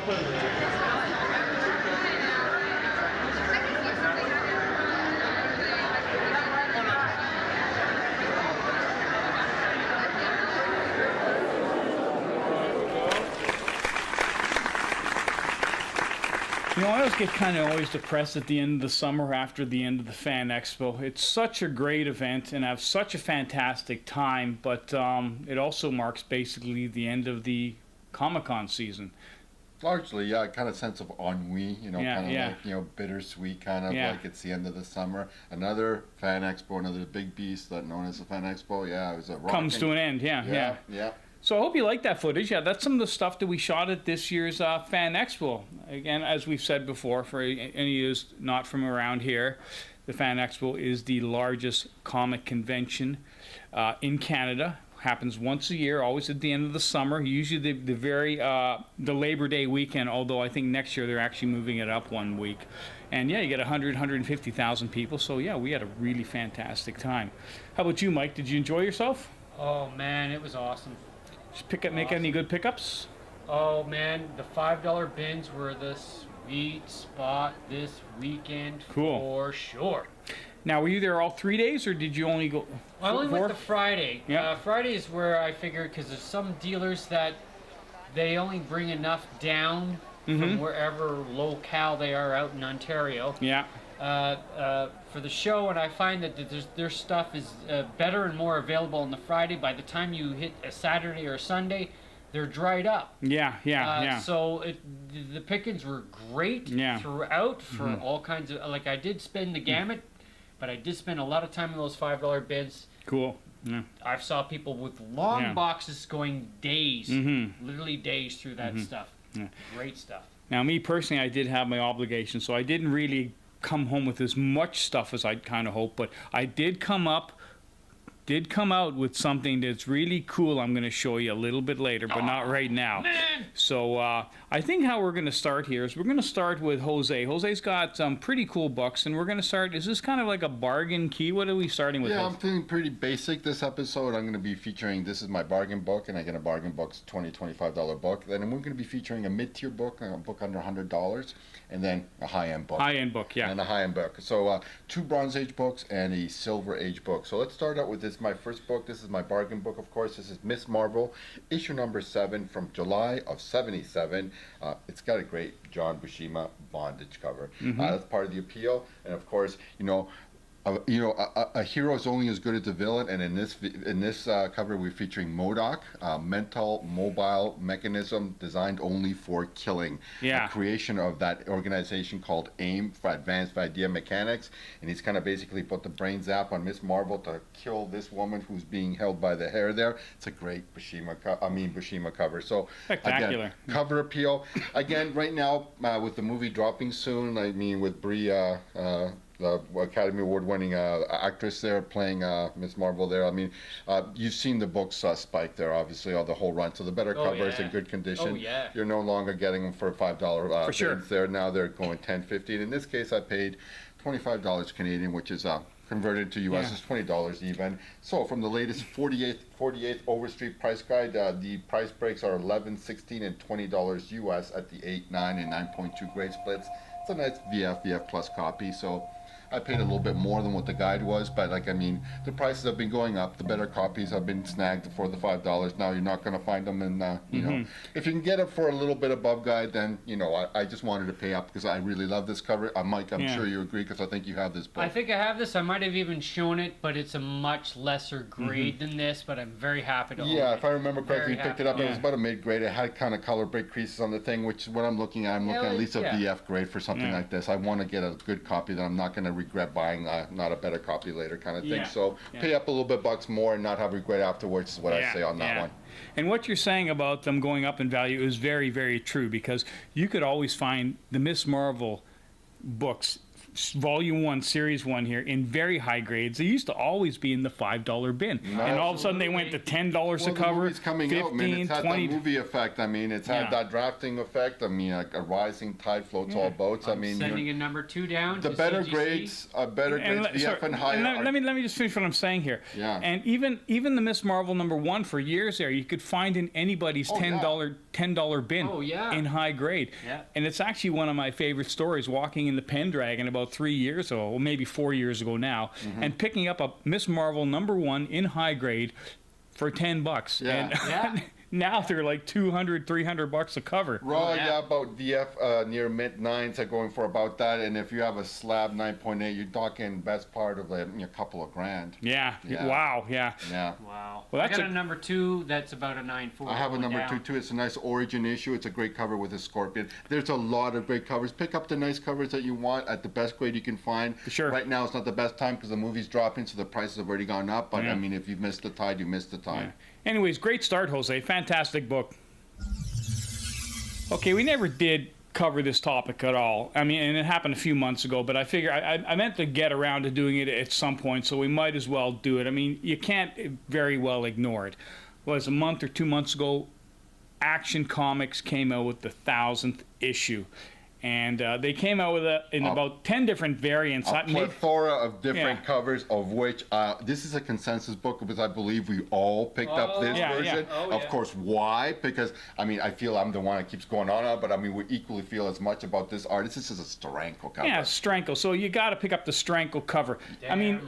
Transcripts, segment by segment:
You know, I always get kind of always depressed at the end of the summer after the end of the Fan Expo. It's such a great event and I have such a fantastic time, but it also marks basically the end of the Comic-Con season. Largely, yeah, kind of sense of ennui, you know, Yeah, kind of yeah. like, you know, bittersweet, kind of Yeah. like it's the end of the summer. Another Fan Expo, another big beast that known as the Fan Expo, yeah, it was a Comes to an end, yeah, yeah. Yeah. So I hope you like that footage. Yeah, that's some of the stuff that we shot at this year's Fan Expo. Again, as we've said before, for any of you not from around here, the Fan Expo is the largest comic convention in Canada. Happens once a year, always at the end of the summer. Usually the Labor Day weekend, although I think next year they're actually moving it up 1 week. And yeah, you get 150,000 people. So yeah, we had a really fantastic time. How about you, Mike? Did you enjoy yourself? Oh man, it was awesome. Just make any good pickups? Oh man, the $5 bins were the sweet spot this weekend Cool. for sure. Now, were you there all 3 days, or did you only go? I only four? went the Friday. Yeah. Friday is where I figured, because there's some dealers that they only bring enough down from wherever locale they are out in Ontario. Yeah. For the show, and I find that their stuff is better and more available on the Friday. By the time you hit a Saturday or a Sunday, they're dried up. Yeah. So the pickings were great throughout for all kinds of, like I did spend the gamut, but I did spend a lot of time in those $5 bins. Cool. Yeah. I saw people with long boxes going days, literally days through that stuff. Yeah. Great stuff. Now, me personally, I did have my obligation, so I didn't really come home with as much stuff as I'd kind of hoped, but I did come out with something that's really cool. I'm going to show you a little bit later, but not right now. Man! So I think how we're going to start here is we're going to start with Jose. Jose's got some pretty cool books, and we're going to start. Is this kind of like a bargain key? What are we starting with? Yeah, I'm feeling pretty basic this episode. I'm going to be featuring, this is my bargain book, and I get a bargain book's $20, $25 book. Then we're going to be featuring a mid-tier book, a book under $100, and then a high-end book. High-end book, yeah. And a high-end book. So 2 Bronze Age books and a Silver Age book. So let's start out with this, my first book. This is my bargain book, of course. This is Miss Marvel, issue number 7 from July of '77. It's got a great John Buscema bondage cover. That's part of the appeal. And of course, a hero is only as good as the villain, and in this cover we're featuring MODOK, mental mobile mechanism designed only for killing. Yeah. A creation of that organization called AIM, for Advanced Idea Mechanics, and he's kind of basically put the brain zap on Miss Marvel to kill this woman who's being held by the hair there. It's a great Buscema cover. So Spectacular. Again, cover appeal. Again, right now with the movie dropping soon, I mean with Brie, the Academy Award-winning actress there playing Miss Marvel there. I mean, you've seen the books spike there, obviously, the whole run. So the better covers in good condition. Oh, yeah. You're no longer getting them for $5 For sure. bids there. Now they're going $10, $15. In this case, I paid $25 Canadian, which is converted to US is $20 even. So from the latest 48th Overstreet price guide, the price breaks are $11, $16, and $20 US at the 8, 9, and 9.2 grade splits. It's a nice VF plus copy. So I paid a little bit more than what the guide was, but the prices have been going up. The better copies have been snagged for the $5. Now you're not going to find them in, if you can get it for a little bit above guide, then, I just wanted to pay up because I really love this cover. Mike, I'm sure you agree because I think you have this book. I think I have this. I might have even shown it, but it's a much lesser grade than this, but I'm very happy to own it. Yeah, if I remember correctly, you picked it up. Yeah. It was about a mid-grade. It had kind of color break creases on the thing, which is what I'm looking at. I'm looking at least a VF grade for something like this. I want to get a good copy that I'm not going to regret buying not a better copy later kind of thing. So pay up a little bit bucks more and not have regret afterwards is what I say on that one. And what you're saying about them going up in value is very, very true, because you could always find the Miss Marvel books Volume 1, Series 1 here in very high grades. They used to always be in the $5 bin. And all of a sudden they went to $10 a Well, the cover, movie's coming out, man. 15, It's had 20. that movie effect. I mean, it's had Yeah. that drafting effect. I mean, a rising tide floats all boats. I mean, Sending a number 2 down. the to better CGC. grades, VF and higher. let me just finish what I'm saying here. Yeah. And even the Miss Marvel number 1 for years there, you could find in anybody's Oh, $10 bin Oh, yeah. in high grade. Yeah. And it's actually one of my favorite stories. Walking in the Pendragon about 3 years ago, well, maybe 4 years ago now, Mm-hmm. and picking up a Miss Marvel number 1 in high grade for $10. Yeah. And Yeah. now they're like $200, $300 a cover. Raw, yeah. yeah, about VF near mid nines are going for about that, and if you have a slab 9.8, you're talking best part of a couple of grand. Yeah. Yeah. Wow. Yeah. Yeah. Wow. Well, I that's got a- a number 2 that's about a 9.4. I have a going number down. 2 too. It's a nice origin issue. It's a great cover with a scorpion. There's a lot of great covers. Pick up the nice covers that you want at the best grade you can find. Sure. Right now it's not the best time because the movie's dropping, so the prices have already gone up. But Yeah. I mean, if you've missed the tide, you missed the tide. Anyways, great start, Jose. Fantastic book. Okay, we never did cover this topic at all. I mean, and it happened a few months ago, but I figure I meant to get around to doing it at some point, so we might as well do it. I mean, you can't very well ignore it. Well, it was a month or 2 months ago, Action Comics came out with the 1,000th issue. And they came out with it in about 10 different variants. A That made- plethora of different Yeah. covers, of which this is a consensus book because I believe we all picked up this Yeah, yeah. version. Oh, Of yeah. course, why? Because I mean, I feel I'm the one that keeps going on, but I mean, we equally feel as much about this artist. This is a Steranko cover. Yeah, Stranko. So you got to pick up the Stranko cover. I mean,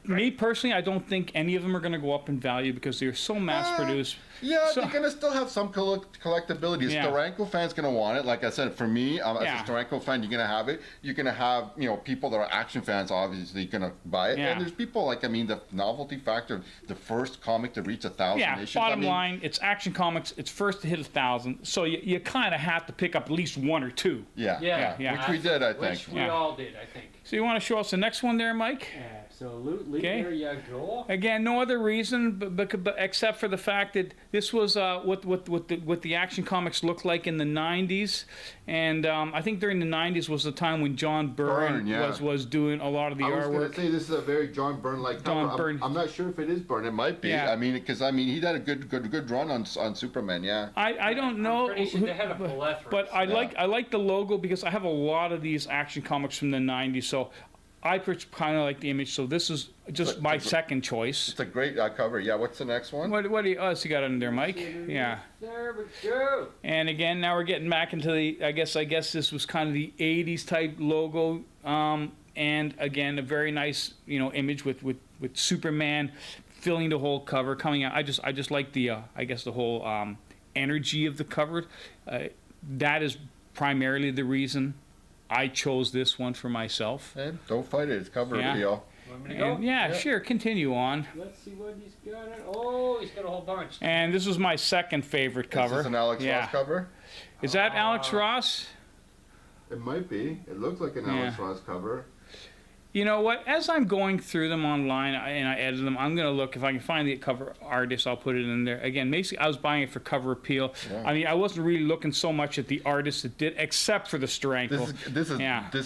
me personally, I don't think any of them are going to go up in value because they're so mass-produced. Yeah, So- they're gonna still have some collectability. Yeah. Steranko fans gonna want it. Like I said, for me, as Yeah. a Steranko fan, you're gonna have it. You're gonna have people that are action fans, obviously, gonna buy it. Yeah. And there's people like the novelty factor, the first comic to reach 1,000 Yeah, issues. bottom line, it's Action Comics. It's first to hit 1,000. So you kind of have to pick up at least 1 or 2. Yeah, Yeah, yeah. which we did, I think. Which we Yeah. all did, I think. So you want to show us the next one there, Mike? Absolutely. Okay. There you go. Again, no other reason, but except for the fact that this was what the Action Comics looked like in the '90s, and I think during the '90s was the time when John Byrne Byrne, yeah. was doing a lot of the I was artwork. gonna say this is a very John Byrne-like John cover. Byrne. I'm not sure if it is Byrne. It might be. Yeah. I mean, because he had a good run on Superman. Yeah. I don't know, Pretty sure they had a plethora. but I Yeah. like the logo because I have a lot of these Action Comics from the '90s, so I kind of like the image. So this is just my second choice. It's a great cover. Yeah. What's the next one? What else you got under there, Mike? Yeah. There we go. And again, now we're getting back into the. I guess this was kind of the '80s type logo. And again, a very nice image with Superman filling the whole cover coming out. I just like the the whole energy of the cover. That is primarily the reason I chose this one for myself. Hey, don't fight it. It's cover Yeah. appeal. Want me to go? And yeah, sure, continue on. Let's see what he's got. Oh, he's got a whole bunch. And this was my second favorite cover. Is this an Alex Yeah. Ross cover? Is that Alex Ross? It might be. It looks like an Yeah. Alex Ross cover. You know what? As I'm going through them online and I edit them, I'm going to look. If I can find the cover artist, I'll put it in there. Again, basically, I was buying it for cover appeal. Yeah. I mean, I wasn't really looking so much at the artist that did, except for the Steranko. This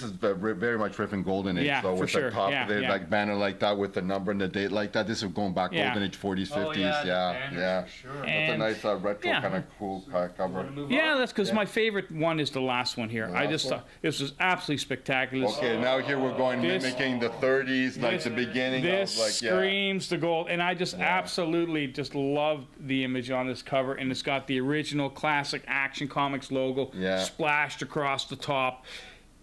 is very much riffing Golden Age. Yeah, so for with sure. the top Yeah, of it, yeah. like banner like that with the number and the date like that. This is going back Yeah. Golden Age 40s, 50s. Oh, yeah, the yeah. banners, Yeah. for sure. That's a And- nice retro yeah. kind of cool cover. Want to move Yeah, on? that's because my favorite one is the last one here. The I last just one? thought this was absolutely spectacular. Okay, now here we're going This- mimicking the 30s, like the beginning This of like screams the gold, and I just absolutely just loved the image on this cover, and it's got the original classic Action Comics logo Yeah. splashed across the top.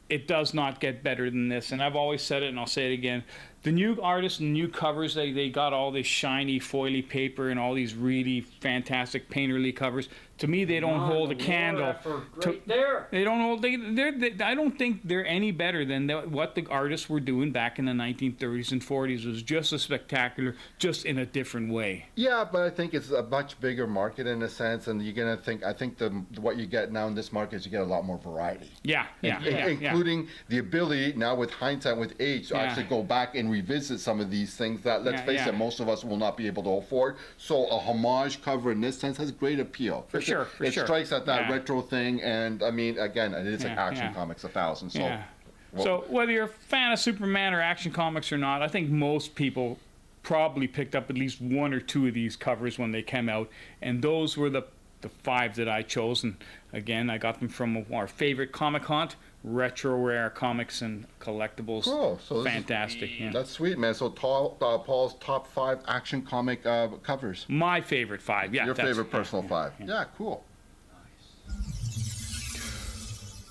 It does not get better than this, and I've always said it, and I'll say it again. The new artists and new covers, they got all this shiny foily paper and all these really fantastic painterly covers. To me, they don't hold a candle. Right there. They don't hold. I don't think they're any better than what the artists were doing back in the 1930s and 40s. It was just as spectacular, just in a different way. Yeah, but I think it's a much bigger market in a sense, and you're gonna think. I think what you get now in this market is you get a lot more variety. Yeah, yeah, Including the ability now with hindsight, with age, to Yeah. actually go back and revisit some of these things that, let's Yeah, face yeah. it, most of us will not be able to afford. So a homage cover in this sense has great appeal. For sure, for it sure. strikes at that Yeah. retro thing, and I mean, again, it is like Yeah, Action yeah. Comics 1,000. So Yeah. So whether you're a fan of Superman or Action Comics or not, I think most people probably picked up at least one or two of these covers when they came out, and those were the 5 that I chose. And again, I got them from our favorite comic hunt, Retro Rare Comics and Collectibles. Cool. So Fantastic. Yeah. That's sweet, man. So Paul's top 5 Action Comic covers. My favorite 5. Yeah. Your favorite personal 5. Yeah, cool.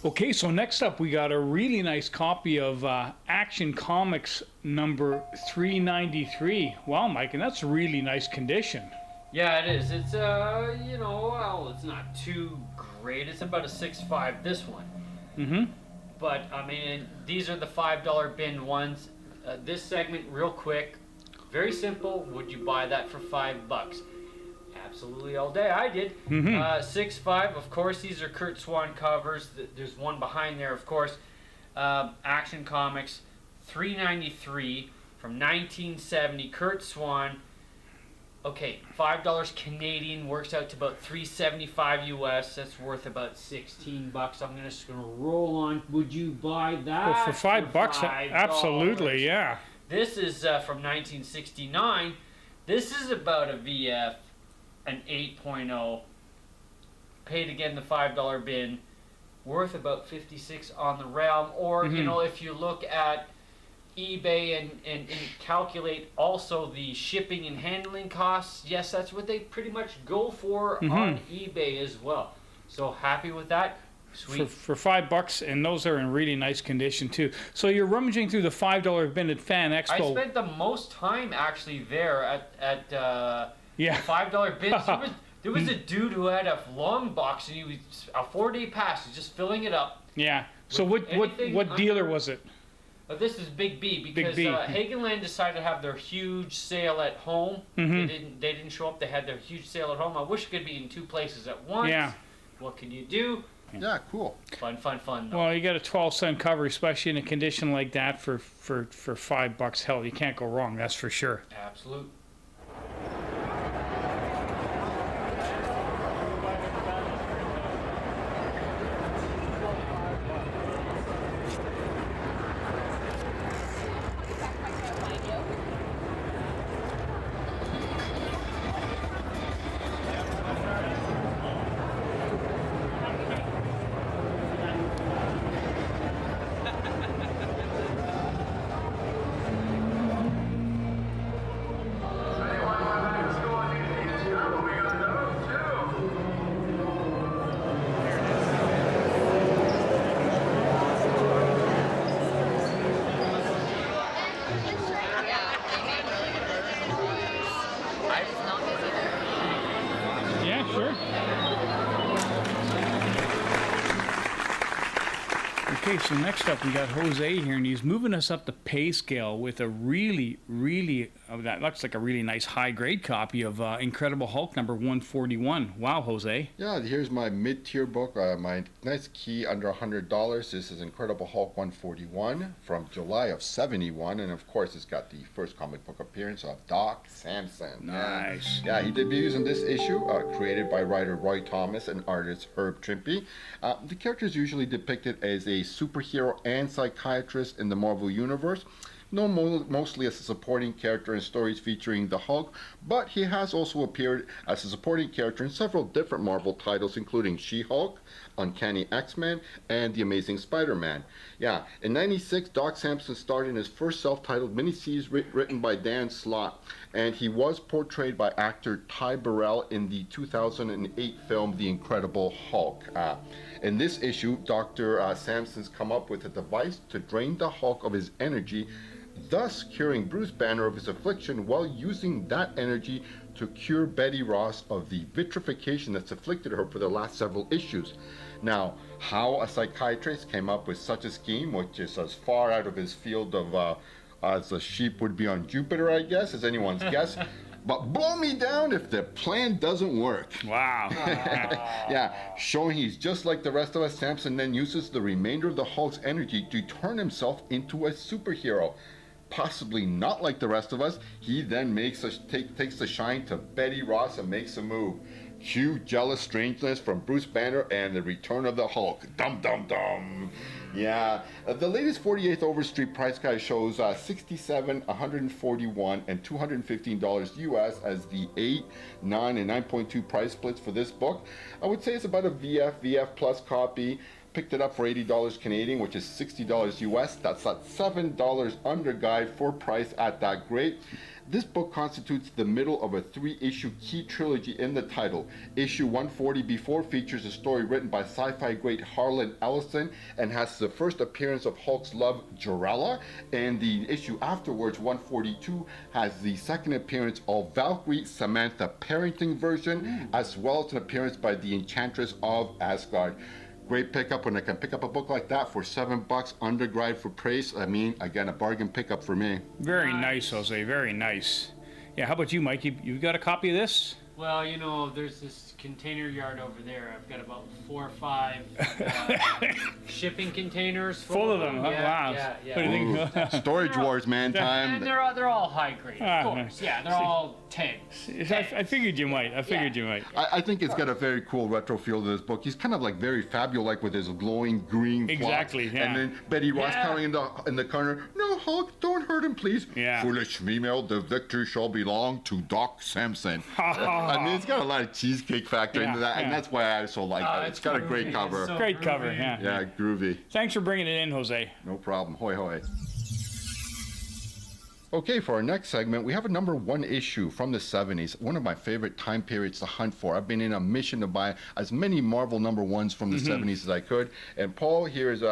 Okay, so next up we got a really nice copy of Action Comics number 393. Wow, Mike, and that's really nice condition. Yeah, it is. It's well, it's not too great. It's about a 6.5. This one. Mm-hmm. But I mean, these are the $5 bin ones. This segment, real quick, very simple. Would you buy that for $5? Absolutely, all day. I did. 6.5. Of course, these are Kurt Swan covers. There's one behind there, of course. Action Comics, $3.93 from 1970. Kurt Swan. Okay, $5 Canadian works out to about $3.75 US. That's worth about $16. I'm just gonna roll on. Would you buy that? Well, for $5, absolutely, yeah. This is from 1969. This is about a VF, an 8.0. Paid again the $5 bin, worth about $56 on the realm. Or if you look at eBay and calculate also the shipping and handling costs, yes, that's what they pretty much go for on eBay as well. So happy with that. Sweet. For $5, and those are in really nice condition too. So you're rummaging through the $5 bin at Fan Expo. I spent the most time actually there at yeah. $5 bins. There was a dude who had a long box, and he was a 4-day pass. He's just filling it up. Yeah. So what dealer was it? This is Big B, because Big B. Hagenland decided to have their huge sale at home. They didn't show up. They had their huge sale at home. I wish it could be in 2 places at once. Yeah. What can you do? Yeah, cool. Fun. Though. Well, you got a 12-cent cover, especially in a condition like that for $5. Hell, you can't go wrong. That's for sure. Absolute. Yeah, sure. Okay, so next up we got Jose here, and he's moving us up the pay scale with a really, that looks like a really nice high-grade copy of Incredible Hulk number 141. Wow, Jose. Yeah, here's my mid-tier book, my nice key under $100. This is Incredible Hulk 141 from July of '71, and of course it's got the first comic book appearance of Doc Samson. Nice. And, yeah, he debuts in this issue, created by writer Roy Thomas and artist Herb Trimpe. The character is usually depicted as a superhero and psychiatrist in the Marvel Universe, known mostly as a supporting character in stories featuring the Hulk, but he has also appeared as a supporting character in several different Marvel titles, including She-Hulk, Uncanny X-Men, and The Amazing Spider-Man. Yeah, in '96, Doc Samson starred in his first self-titled miniseries written by Dan Slott, and he was portrayed by actor Ty Burrell in the 2008 film The Incredible Hulk. In this issue, Dr. Samson's come up with a device to drain the Hulk of his energy, thus curing Bruce Banner of his affliction while using that energy to cure Betty Ross of the vitrification that's afflicted her for the last several issues. Now, how a psychiatrist came up with such a scheme, which is as far out of his field of as a sheep would be on Jupiter, I guess, is anyone's guess. But blow me down if the plan doesn't work. Wow. Yeah, showing he's just like the rest of us, Samson then uses the remainder of the Hulk's energy to turn himself into a superhero. Possibly not like the rest of us, he then takes the shine to Betty Ross and makes a move. Hugh Jealous Strangeness from Bruce Banner and The Return of the Hulk. Dum dum dum. Yeah, the latest 48th Overstreet price guide shows $67, $141, and $215 US as the 8, 9, and 9.2 price splits for this book. I would say it's about a VF Plus copy. Picked it up for $80 Canadian, which is $60 US. That's at $7 under guide for price at that grade. This book constitutes the middle of a 3-issue key trilogy in the title. Issue 140 features a story written by sci-fi great Harlan Ellison and has the first appearance of Hulk's love, Jarella. And the issue afterwards, 142, has the second appearance of Valkyrie Samantha Parrington version, as well as an appearance by the Enchantress of Asgard. Great pickup when I can pick up a book like that for $7 under guide for price. I mean, again, a bargain pickup for me. Very nice, Jose. Very nice. Yeah, how about you, Mike? You got a copy of this? Well, you know, there's this container yard over there. I've got about 4 or 5 shipping containers Full of them. Huh? Wow. Yeah. What do you think? Storage wars, man, And time. they're all high grade, of course. Yeah, they're all tanks. I figured you might. You might. I think it's got a very cool retro feel to this book. He's kind of like very fabulous with his glowing green plot. Exactly, yeah. And then Betty Ross coming in the corner. No, Hulk, don't hurt him, please. Yeah. Foolish female, the victory shall belong to Doc Samson. I mean, it's got a lot of cheesecake factor into that, and that's why I so like it. It's got a great groovy. cover. It's so Great groovy. cover, yeah. Yeah, groovy. Thanks for bringing it in, Jose. No problem. Hoy hoy. Okay, for our next segment, we have a #1 issue from the 70s, one of my favorite time periods to hunt for. I've been in a mission to buy as many Marvel #1s from the 70s as I could, and Paul here is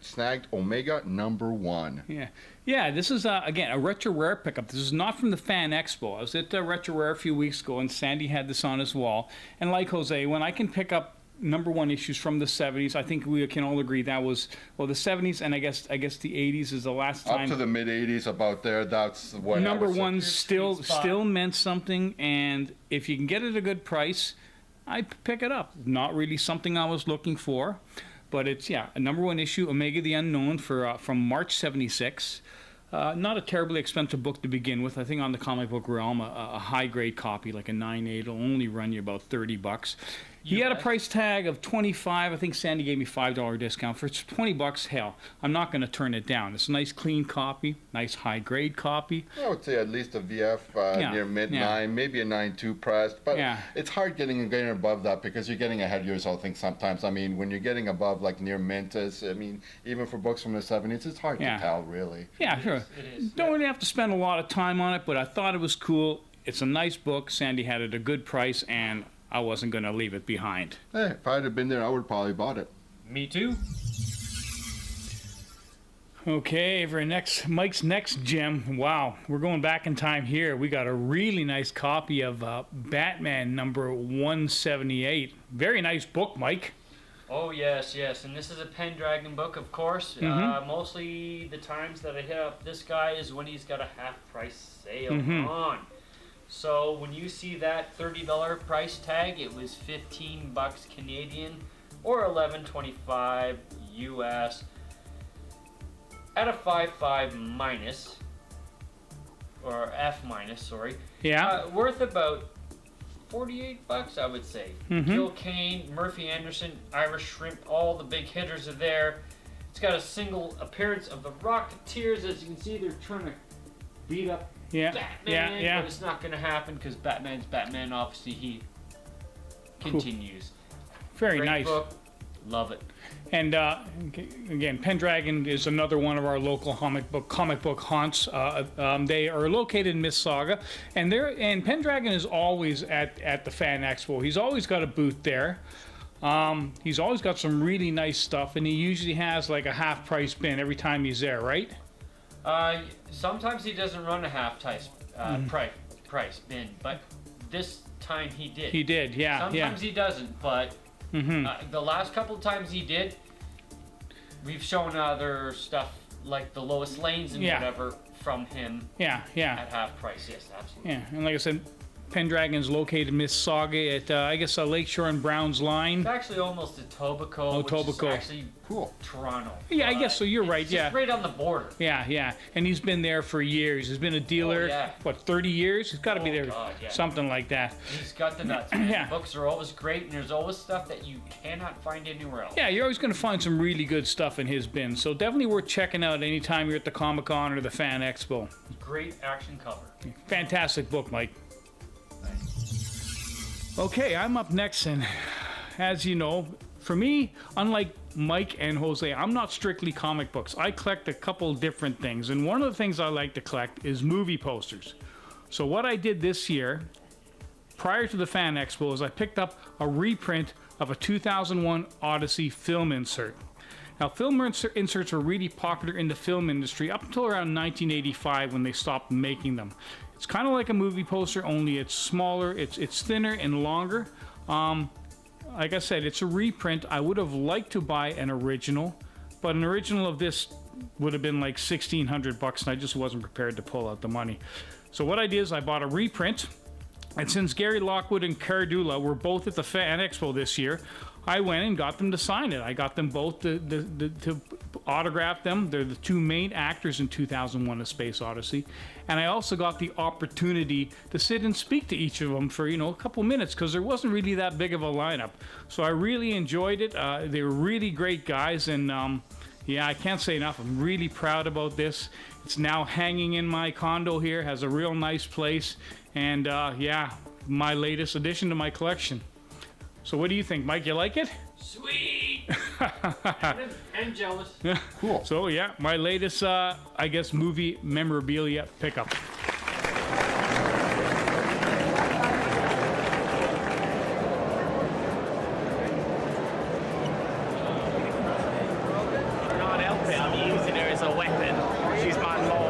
snagged Omega #1. Yeah, this is, again, a Retro Rare pickup. This is not from the Fan Expo. I was at Retro Rare a few weeks ago, and Sandy had this on his wall. And like Jose, when I can pick up #1 issues from the 70s, I think we can all agree that was, well, the 70s, and I guess the 80s is the last time. Up to the mid 80s, about there. That's what #1 Your sweet spot. still meant something, and if you can get it at a good price, I'd pick it up. Not really something I was looking for, but it's a #1 issue, Omega the Unknown, from March '76. Not a terribly expensive book to begin with. I think on the comic book realm, a high grade copy like a 9.8 will only run you about $30. He had a price tag of $25. I think Sandy gave me $5 discount for $20. Hell, I'm not going to turn it down. It's a nice clean copy, nice high grade copy. I would say at least a VF near mid 9, maybe a 9.2 pressed, but it's hard getting above that because you're getting ahead of yourself. I think sometimes. I mean, when you're getting above like near mint, I mean, even for books from the 70s, it's hard to tell really. Yeah, sure. It is. Don't really have to spend a lot of time on it, but I thought it was cool. It's a nice book. Sandy had it at a good price, and I wasn't going to leave it behind. Hey, if I'd have been there, I would have probably bought it. Me too. Okay, for Mike's next gem. Wow, we're going back in time here. We got a really nice copy of Batman #178. Very nice book, Mike. Oh, yes, and this is a Pendragon book, of course. Mostly the times that I hit up this guy is when he's got a half-price sale on. So when you see that $30 price tag, it was $15 Canadian or $11.25 US at a 5.5 minus, or F minus, sorry. Yeah. Worth about $48, I would say. Gil Kane, Murphy Anderson, Irish Shrimp, all the big hitters are there. It's got a single appearance of the Rocketeers. As you can see, they're trying to beat up Batman, but it's not going to happen because Batman's Batman. Obviously, he continues. Very Great nice book. Love it. And again, Pendragon is another one of our local comic book haunts. They are located in Mississauga, and Pendragon is always at the Fan Expo. He's always got a booth there. He's always got some really nice stuff, and he usually has like a half-price bin every time he's there, right? Sometimes he doesn't run a half-price price bin, but this time he did. He did, yeah. Sometimes he doesn't, but the last couple of times he did, we've shown other stuff like the Lois Lanes and whatever from him. Yeah. At half price, yes, absolutely. Yeah, and like I said, Pendragon's located in Mississauga at, I guess, Lakeshore and Browns line. It's actually almost Etobicoke, Oh, which Etobicoke. is actually Cool. Toronto. Yeah, I guess so. You're It's right. just Yeah. right on the border. Yeah. And he's been there for years. He's been a dealer, Oh, yeah. what, 30 years? He's got to be Oh, there, God, yeah. something like that. He's got the nuts. Man. Yeah. The books are always great, and there's always stuff that you cannot find anywhere else. Yeah, you're always going to find some really good stuff in his bin. So definitely worth checking out anytime you're at the Comic-Con or the Fan Expo. Great action cover. Fantastic book, Mike. Okay, I'm up next, and as you know, for me, unlike Mike and Jose, I'm not strictly comic books. I collect a couple different things, and one of the things I like to collect is movie posters. So what I did this year, prior to the Fan Expo, is I picked up a reprint of a 2001 Odyssey film insert. Now, film inserts were really popular in the film industry up until around 1985 when they stopped making them. It's kind of like a movie poster, only it's smaller, it's thinner and longer. Like I said, it's a reprint. I would have liked to buy an original, but an original of this would have been like $1,600, and I just wasn't prepared to pull out the money. So what I did is I bought a reprint, and since Gary Lockwood and Cardula were both at the Fan Expo this year, I went and got them to sign it. I got them both to autograph them. They're the two main actors in 2001: A Space Odyssey. And I also got the opportunity to sit and speak to each of them for, a couple minutes, because there wasn't really that big of a lineup. So I really enjoyed it. They were really great guys, and yeah, I can't say enough. I'm really proud about this. It's now hanging in my condo here, has a real nice place, and yeah, my latest addition to my collection. So what do you think, Mike? You like it? Sweet! I'm jealous. Cool. So yeah, my latest, I guess, movie memorabilia pickup. Can't help it, I'm using her as a weapon. She's my lord.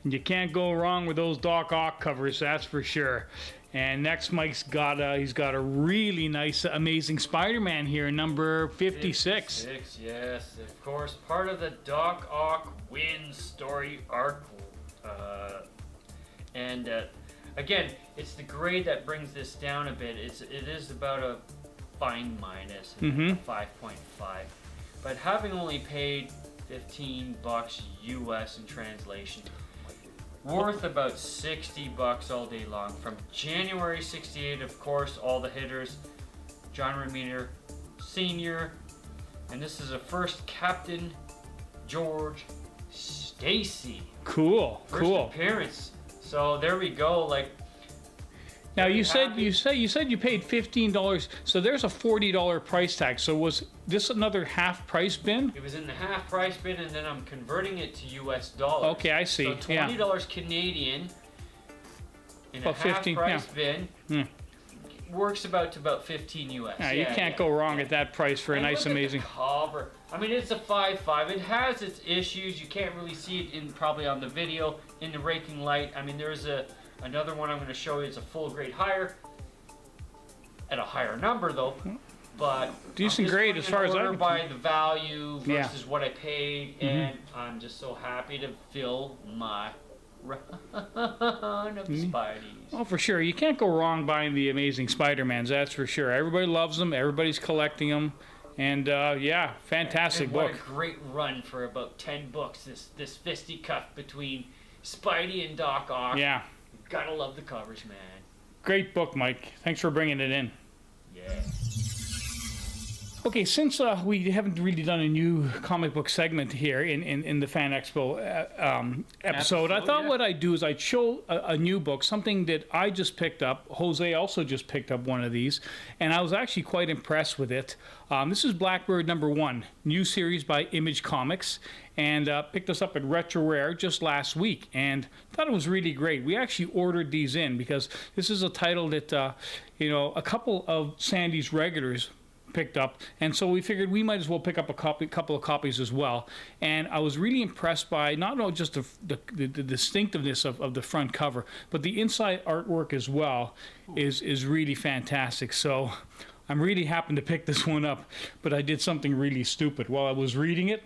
You can't go wrong with those Doc Ock covers, that's for sure. And next, Mike's got he's got a really nice, amazing Spider-Man here, number 56. 56, yes, of course, part of the Doc Ock Win story arc. And again, it's the grade that brings this down a bit. It is about a fine minus, a 5.5. But having only paid $15 US in translation, worth about $60 all day long. From January '68, of course, all the hitters: John Romita Sr., and this is a first Captain George Stacy. Cool, First cool. appearance. So there we go. Like, Now you said happy. you paid $15, so there's a $40 price tag. So was this another half price bin? it was in the half price bin, and then I'm converting it to US dollars. Okay, I see. So $20 Canadian in About a half 15, price yeah. bin works about 15 US. Yeah, you can't go wrong at that price for a And nice, look at the amazing. cover. I mean, it's a 5.5. It has its issues. You can't really see it in probably on the video in the raking light. I mean, there's another one I'm going to show you. It's a full grade higher at a higher number though. But Decent grade as far as I can by the value Yeah. versus what I paid, and I'm just so happy to fill my run of Spideys. Oh, for sure. You can't go wrong buying the Amazing Spider-Mans, that's for sure. Everybody loves them. Everybody's collecting them. And, yeah, fantastic And book. what a great run for about 10 books, this fisticuff between Spidey and Doc Ock. Yeah. Gotta love the covers, man. Great book, Mike. Thanks for bringing it in. Yeah. Okay, since we haven't really done a new comic book segment here in the Fan Expo episode, I thought yeah. what I'd do is I'd show a new book, something that I just picked up. Jose also just picked up one of these, and I was actually quite impressed with it. This is Blackbird #1, new series by Image Comics, and picked this up at Retro Rare just last week, and thought it was really great. We actually ordered these in because this is a title that, a couple of Sandy's regulars picked up, and so we figured we might as well pick up a couple of copies as well. And I was really impressed by not only just the distinctiveness of the front cover, but the inside artwork as well is really fantastic. So I'm really happy to pick this one up, but I did something really stupid while I was reading it.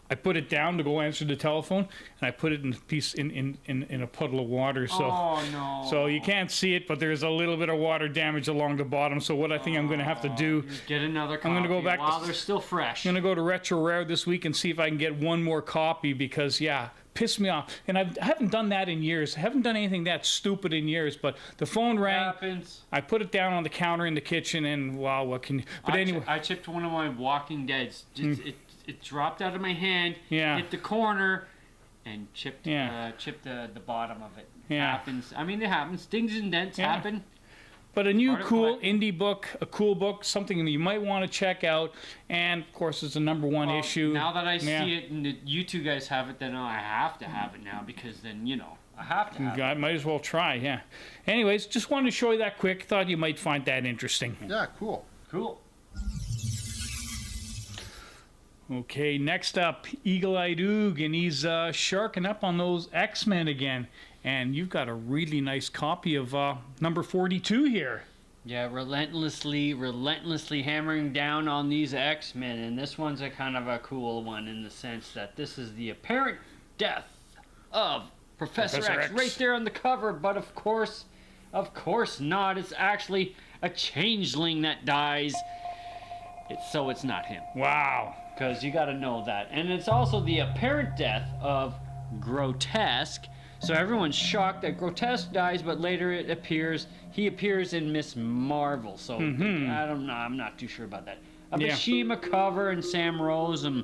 I put it down to go answer the telephone, and I put it in a puddle of water. So, Oh no. so you can't see it, but there's a little bit of water damage along the bottom. So what I think I'm going to have to do, Get another copy I'm gonna go back while to- they're still fresh. I'm going to go to Retro Rare this week and see if I can get one more copy because, yeah, pissed me off. And I haven't done that in years. I haven't done anything that stupid in years, but the phone rang. Happens. I put it down on the counter in the kitchen, and wow, what can you... But anyway... I chipped one of my Walking Deads. Just, it dropped out of my hand, Yeah. hit the corner, and chipped Yeah. chipped the bottom of it. Yeah. Happens. I mean, it happens. Dings and dents Yeah. happen. But a new Part of cool collecting. indie book, a cool book, something that you might want to check out. And, of course, it's a #1 Well, issue. Now that I Yeah. see it and that you two guys have it, then I have to have it now because then, I have to have it. I might as well try, yeah. Anyways, just wanted to show you that quick. Thought you might find that interesting. Yeah, cool. Cool. Okay, next up, Eagle-Eyed Oog, and he's sharking up on those X-Men again. And you've got a really nice copy of number 42 here. Yeah, relentlessly hammering down on these X-Men, and this one's a kind of a cool one in the sense that this is the apparent death of Professor X right there on the cover, but of course not. It's actually a changeling that dies. So it's not him. Wow. Because you got to know that. And it's also the apparent death of Grotesque. So everyone's shocked that Grotesque dies, but later he appears in Miss Marvel. So I don't know, I'm not too sure about that. A Yeah. Mishima cover and Sam Rose and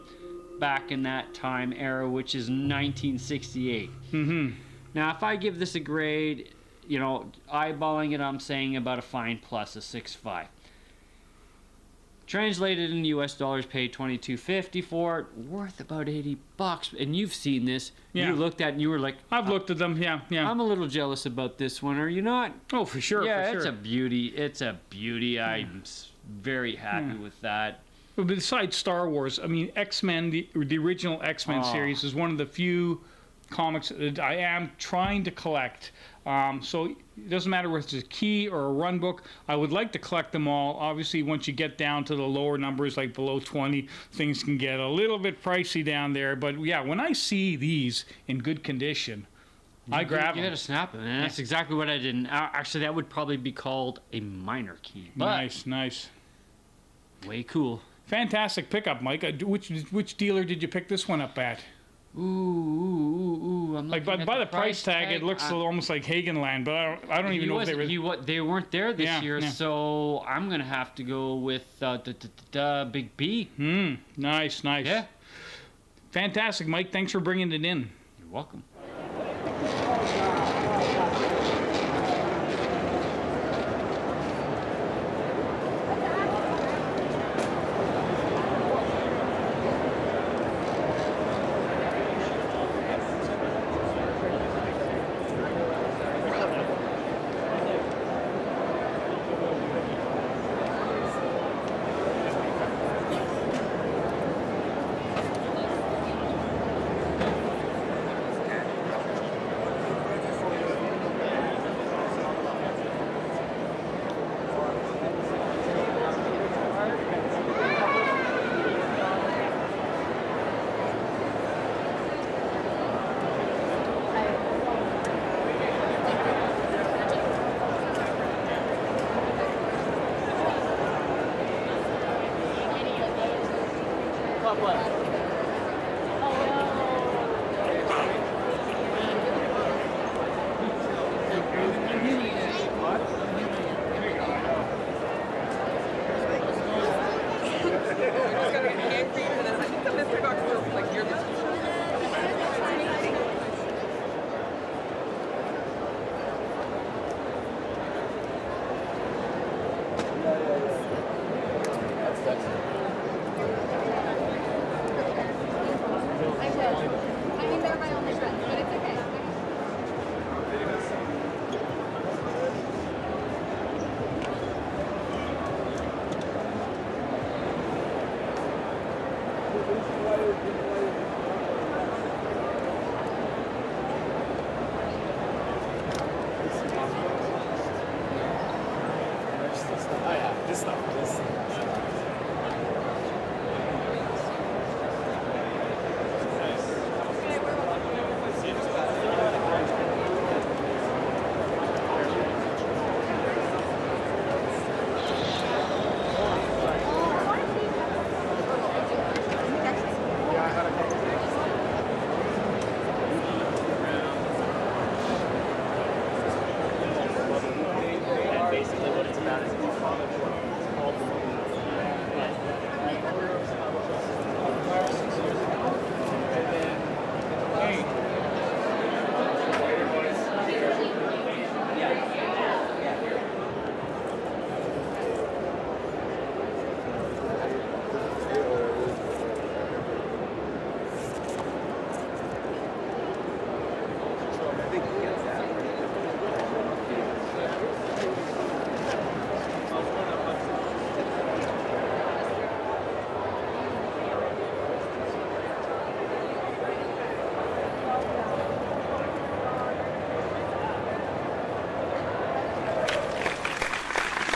back in that time era, which is 1968. Now, if I give this a grade, eyeballing it, I'm saying about a fine plus, a 6.5. Translated in US dollars, paid $22.50 for it, worth about $80. And you've seen this. Yeah. You looked at it and you were like, I've looked at them, yeah. I'm a little jealous about this one. Are you not? Oh, for sure, Yeah, for it's sure. a beauty. It's a beauty. I'm very happy with that. But besides Star Wars, I mean, X-Men, the original X-Men series is one of the few comics that I am trying to collect. So it doesn't matter whether it's a key or a run book. I would like to collect them all. Obviously, once you get down to the lower numbers, like below 20, things can get a little bit pricey down there. But yeah, when I see these in good condition, I grab You them. got to snap them, and that's exactly what I did. And actually, that would probably be called a minor key. But Nice. way cool. Fantastic pickup, Mike. Which dealer did you pick this one up at? Ooh. I'm Like looking by at the price tag, it looks almost like Hagenland, but I don't even know if they were. They weren't there this year, yeah. so I'm gonna have to go with Big B. Nice. Yeah, Fantastic, Mike. Thanks for bringing it in. you're welcome.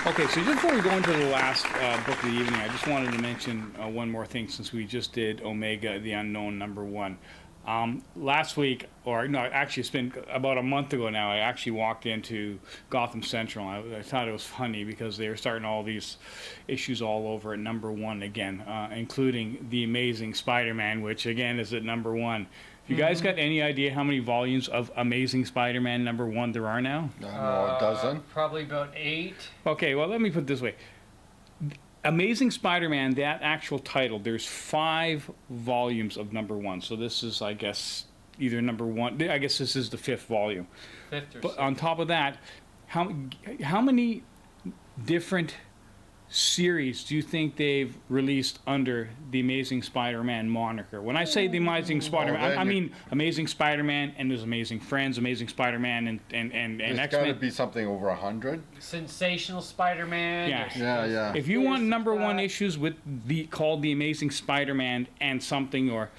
Okay, so just before we go into the last book of the evening, I just wanted to mention one more thing since we just did Omega, the Unknown #1. Last week, or no, actually it's been about a month ago now, I actually walked into Gotham Central. I thought it was funny because they were starting all these issues all over at #1 again, including The Amazing Spider-Man, which again is at #1. You guys got any idea how many volumes of Amazing Spider-Man #1 there are now? I don't know, a dozen. Probably about 8. Okay, well, let me put it this way. Amazing Spider-Man, that actual title, there's 5 volumes of #1. So this is, I guess, either #1. I guess this is the 5th volume. 5th or But 6th. on top of that, how many different series do you think they've released under the Amazing Spider-Man moniker? When I say the Amazing Spider-Man, I mean Amazing Spider-Man and his Amazing Friends, Amazing Spider-Man and There's got to X-Men. be something over 100. Sensational Spider-Man. Yeah. Yeah. If you want #1 issues with called the Amazing Spider-Man and something, or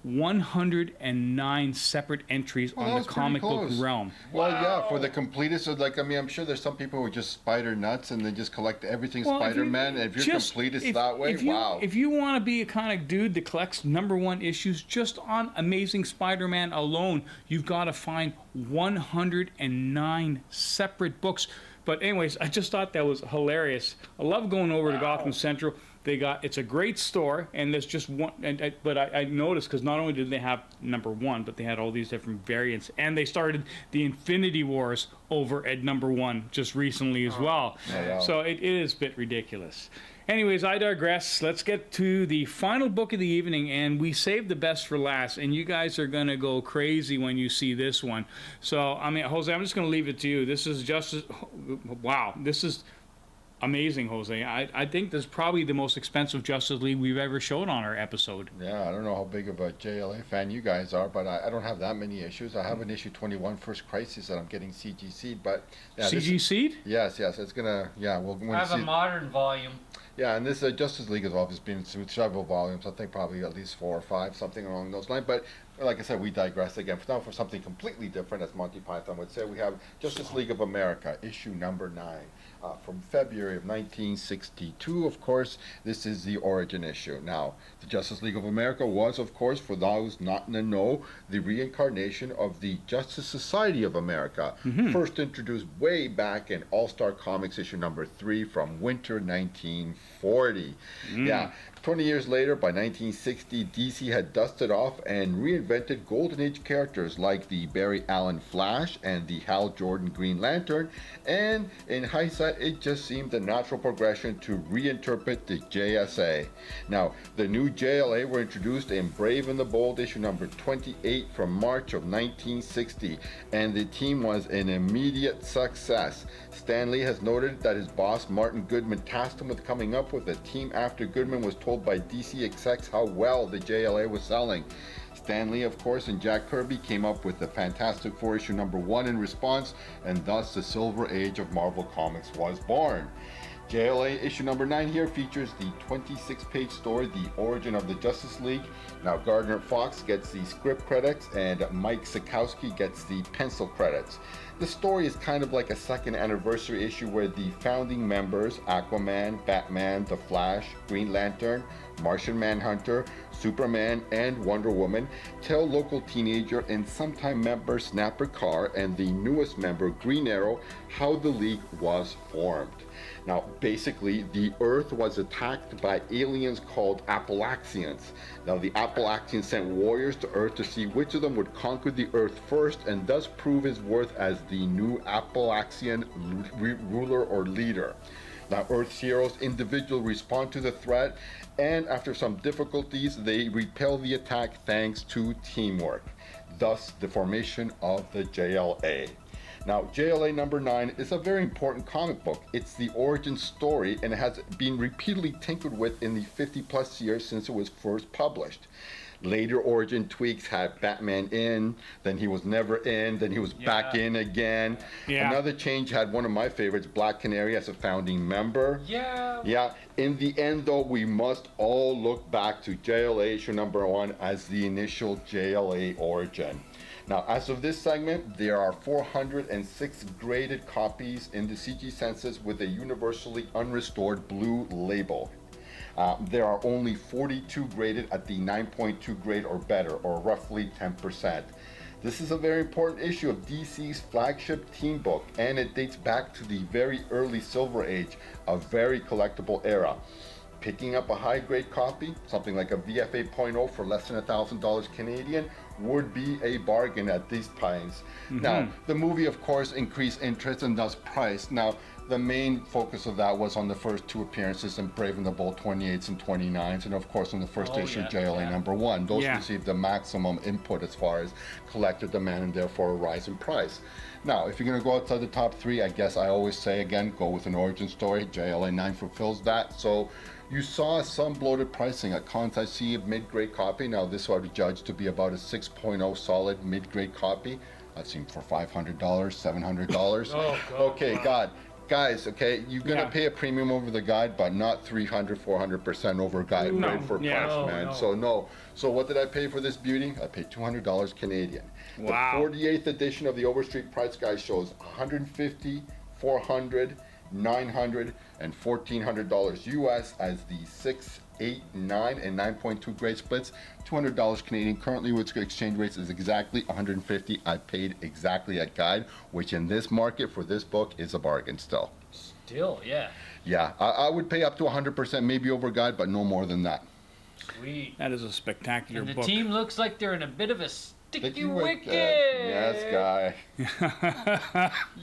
109 separate entries Well, on the that's pretty comic book close. realm. Well, yeah, for the completists, I'm sure there's some people who are just spider nuts and they just collect everything Well, Spider-Man. If you're completist that way, wow. If you want to be a kind of dude that collects #1 issues just on Amazing Spider-Man alone, you've got to find 109 separate books. But anyways, I just thought that was hilarious. I love going over to Gotham Central. It's a great store, and there's just one. But I noticed, because not only did they have #1, but they had all these different variants, and they started the Infinity Wars over at #1 just recently as well. Yeah. So it is a bit ridiculous. Anyways, I digress. Let's get to the final book of the evening, and we saved the best for last, and you guys are going to go crazy when you see this one. So, I mean, Jose, I'm just going to leave it to you. This is wow, this is amazing, Jose. I think this is probably the most expensive Justice League we've ever shown on our episode. Yeah, I don't know how big of a JLA fan you guys are, but I don't have that many issues. I have an issue 21, First Crisis, that I'm getting CGC'd, but... Yeah, CG Seed? Yes, it's gonna... Yeah, we'll I have a modern volume. Yeah, and this Justice League has obviously been through several volumes. I think probably at least 4 or 5, something along those lines. But like I said, we digress again. Now for something completely different, as Monty Python would say, we have Justice League of America, issue #9. From February of 1962, of course. This is the origin issue. Now, the Justice League of America was, of course, for those not in the know, the reincarnation of the Justice Society of America, first introduced way back in All-Star Comics issue #3 from winter 1940. Yeah, 20 years later, by 1960, DC had dusted off and reinvented Golden Age characters like the Barry Allen Flash and the Hal Jordan Green Lantern, and in hindsight, it just seemed the natural progression to reinterpret the JSA. Now, the new JLA were introduced in Brave and the Bold issue #28 from March of 1960, and the team was an immediate success. Stan Lee has noted that his boss, Martin Goodman, tasked him with coming up with a team after Goodman was told by DC execs how well the JLA was selling. Stan Lee, of course, and Jack Kirby came up with the Fantastic Four issue #1 in response, and thus the Silver Age of Marvel Comics was born. JLA issue #9 here features the 26-page story, The Origin of the Justice League. Now, Gardner Fox gets the script credits, and Mike Sikowski gets the pencil credits. The story is kind of like a second anniversary issue where the founding members, Aquaman, Batman, The Flash, Green Lantern, Martian Manhunter, Superman, and Wonder Woman, tell local teenager and sometime member Snapper Carr and the newest member Green Arrow how the League was formed. Now, basically, the Earth was attacked by aliens called Appalachians. Now, the Appalachians sent warriors to Earth to see which of them would conquer the Earth first and thus prove his worth as the new Appalachian ruler or leader. Now, Earth's heroes individually respond to the threat, and after some difficulties, they repel the attack thanks to teamwork. Thus, the formation of the JLA. Now, JLA #9 is a very important comic book. It's the origin story, and it has been repeatedly tinkered with in the 50-plus years since it was first published. Later origin tweaks had Batman in, then he was never in, then he was back in again. Yeah. Another change had one of my favorites, Black Canary as a founding member. Yeah. In the end, though, we must all look back to JLA issue number 1 as the initial JLA origin. Now, as of this segment, there are 406 graded copies in the CG census with a universally unrestored blue label. There are only 42 graded at the 9.2 grade or better, or roughly 10%. This is a very important issue of DC's flagship team book, and it dates back to the very early Silver Age, a very collectible era. Picking up a high-grade copy, something like a VF 8.0 for less than $1,000 Canadian, would be a bargain at these times. Now, the movie, of course, increased interest and thus price. Now, the main focus of that was on the first 2 appearances in Brave and the Bold 28s and 29s, and of course on the first issue JLA number 1. Those received the maximum input as far as collector demand and therefore a rise in price. Now, if you're going to go outside the top 3, I guess I always say again, go with an origin story. JLA 9 fulfills that. So you saw some bloated pricing at cons. I see a mid-grade copy. Now, this I would judge to be about a 6.0 solid mid-grade copy. I've seen for $500, $700. Oh, God. Okay, guys, okay, you're gonna pay a premium over the guide, but not 300, 400% over guide grade for price, man. So no. So what did I pay for this beauty? I paid $200 Canadian. Wow. The 48th edition of the Overstreet Price Guide shows $150, $400, $900, and $1,400 US as the 6, 8, 9, and 9.2 grade splits. $200 Canadian. Currently, with exchange rates is exactly 150. I paid exactly at guide, which in this market for this book is a bargain still. Still, yeah. Yeah, I would pay up to 100%, maybe over guide, but no more than that. Sweet. That is a spectacular And the book. team looks like they're in a bit of a sticky wicket. Yes, guy.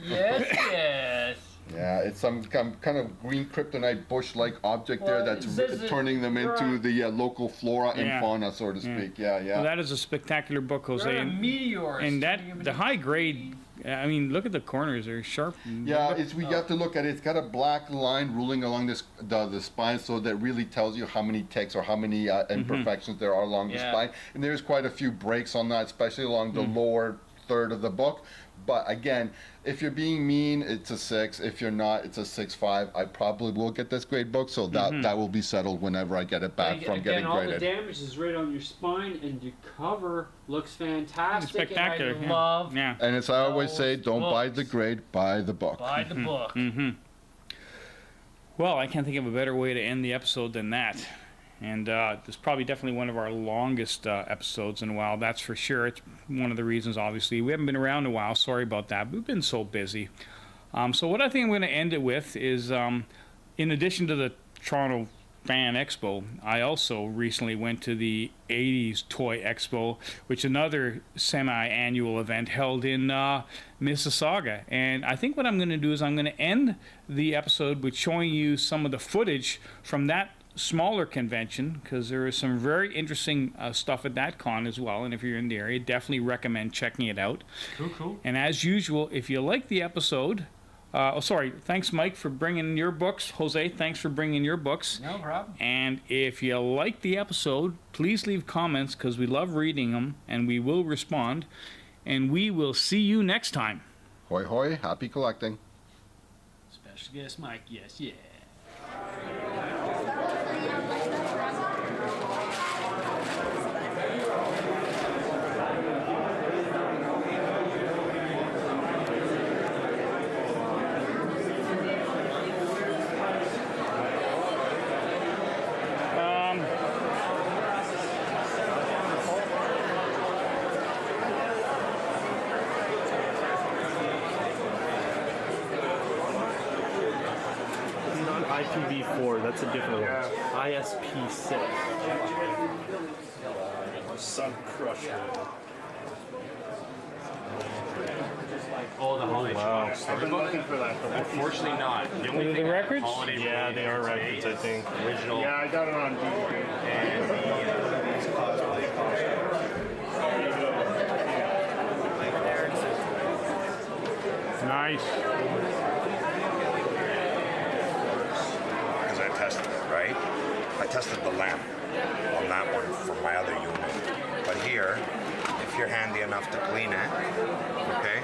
Yes. Yeah, it's some kind of green kryptonite bush-like object there Well, that's it says turning them into right. the local flora and Yeah. fauna, so to speak. Yeah. Well, that is a spectacular book, Jose. They're a And, meteor. and that the high grade. I mean, look at the corners; they're sharp. Yeah, we have to look at it. It's got a black line ruling along the spine, so that really tells you how many ticks or how many imperfections there are along the spine. And there's quite a few breaks on that, especially along the lower third of the book. But again, if you're being mean, it's a 6. If you're not, it's a 6.5. I probably will get this grade book, so that will be settled whenever I get it back from getting all graded. the damage is right on your spine, and your cover looks fantastic. Spectacular. I love Yeah. And as I always say, those don't buy books. the grade, buy the book. Buy the book. Well, I can't think of a better way to end the episode than that. And this is probably definitely one of our longest episodes in a while, that's for sure. It's one of the reasons, obviously. We haven't been around a while, sorry about that. We've been so busy. So what I think I'm going to end it with is, in addition to the Toronto Fan Expo, I also recently went to the 80s Toy Expo, which is another semi-annual event held in Mississauga. And I think what I'm going to do is I'm going to end the episode with showing you some of the footage from that smaller convention, because there is some very interesting stuff at that con as well, and if you're in the area, definitely recommend checking it out. Cool. And as usual, if you like the episode, thanks Mike for bringing your books. Jose, thanks for bringing your books. No problem. And if you like the episode, please leave comments, because we love reading them and we will respond, and we will see you next time. Hoi hoi, happy collecting. Special guest Mike, yes, yeah. Not IPv4, that's a different one. ISP6. Sun Crusher. Oh, the holiday Wow. I've been looking for that. Unfortunately, not. The only Are thing the I have records? holiday Yeah, they are related records, I think. Original. Yeah, I got it on DVD. And the Nice. because I tested it, right? I tested the lamp on that one for my other unit. But here, if you're handy enough to clean it, okay,